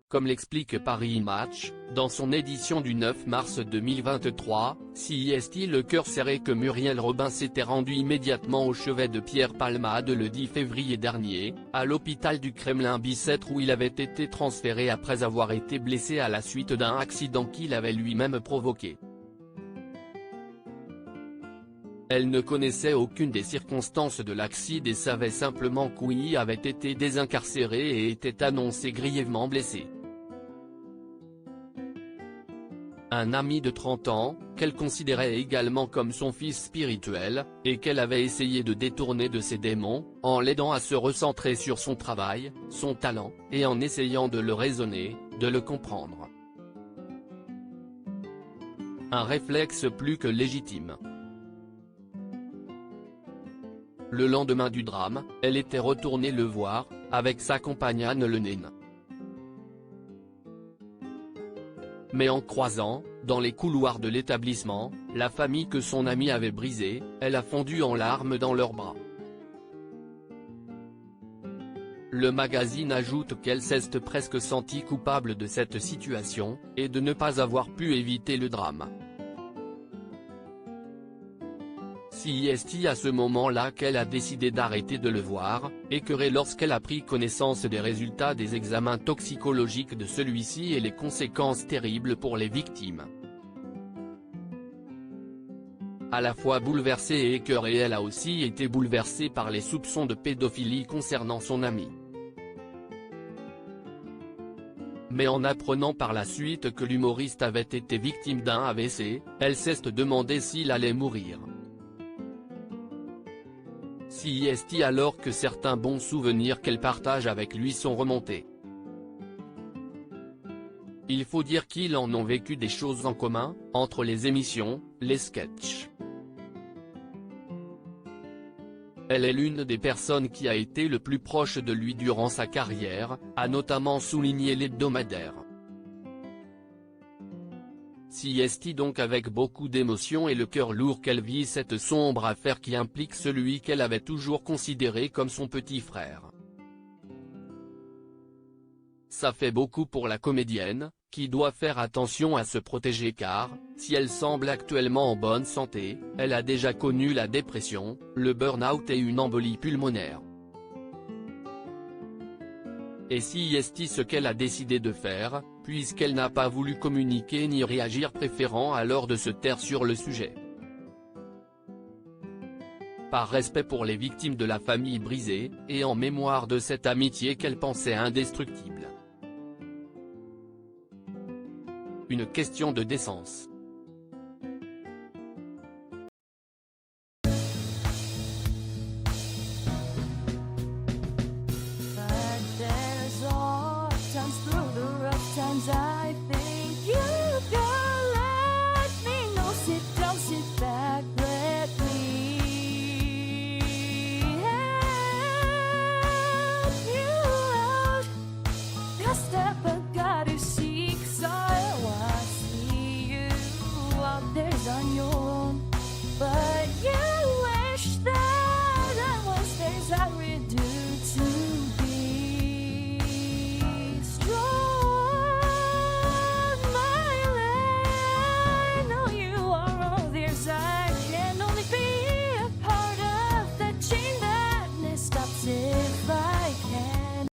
Comme l'explique Paris Match, dans son édition du 9 mars 2023, CIST le cœur serré que Muriel Robin s'était rendue immédiatement au chevet de Pierre Palmade le 10 février dernier, à l'hôpital du Kremlin-Bicêtre où il avait été transféré après avoir été blessé à la suite d'un accident qu'il avait lui-même provoqué. Elle ne connaissait aucune des circonstances de l'accident et savait simplement qu'Ouilly avait été désincarcéré et était annoncé grièvement blessé. Un ami de 30 ans, qu'elle considérait également comme son fils spirituel, et qu'elle avait essayé de détourner de ses démons, en l'aidant à se recentrer sur son travail, son talent, et en essayant de le raisonner, de le comprendre. Un réflexe plus que légitime. Le lendemain du drame, elle était retournée le voir, avec sa compagne Anne Le Naine. Mais en croisant, dans les couloirs de l'établissement, la famille que son ami avait brisée, elle a fondu en larmes dans leurs bras. Le magazine ajoute qu'elle s'est presque sentie coupable de cette situation, et de ne pas avoir pu éviter le drame. CIST à ce moment-là qu'elle a décidé d'arrêter de le voir, écœurée lorsqu'elle a pris connaissance des résultats des examens toxicologiques de celui-ci et les conséquences terribles pour les victimes. À la fois bouleversée et écœurée, elle a aussi été bouleversée par les soupçons de pédophilie concernant son ami. Mais en apprenant par la suite que l'humoriste avait été victime d'un AVC, elle s'est demandé s'il allait mourir. CIST alors que certains bons souvenirs qu'elle partage avec lui sont remontés. Il faut dire qu'ils en ont vécu des choses en commun, entre les émissions, les sketchs. Elle est l'une des personnes qui a été le plus proche de lui durant sa carrière, a notamment souligné l'hebdomadaire. CIST donc avec beaucoup d'émotion et le cœur lourd qu'elle vit cette sombre affaire qui implique celui qu'elle avait toujours considéré comme son petit frère. Ça fait beaucoup pour la comédienne, qui doit faire attention à se protéger car, si elle semble actuellement en bonne santé, elle a déjà connu la dépression, le burn-out et une embolie pulmonaire. Et CIST ce qu'elle a décidé de faire, puisqu'elle n'a pas voulu communiquer ni réagir préférant alors de se taire sur le sujet. Par respect pour les victimes de la famille brisée, et en mémoire de cette amitié qu'elle pensait indestructible. Une question de décence.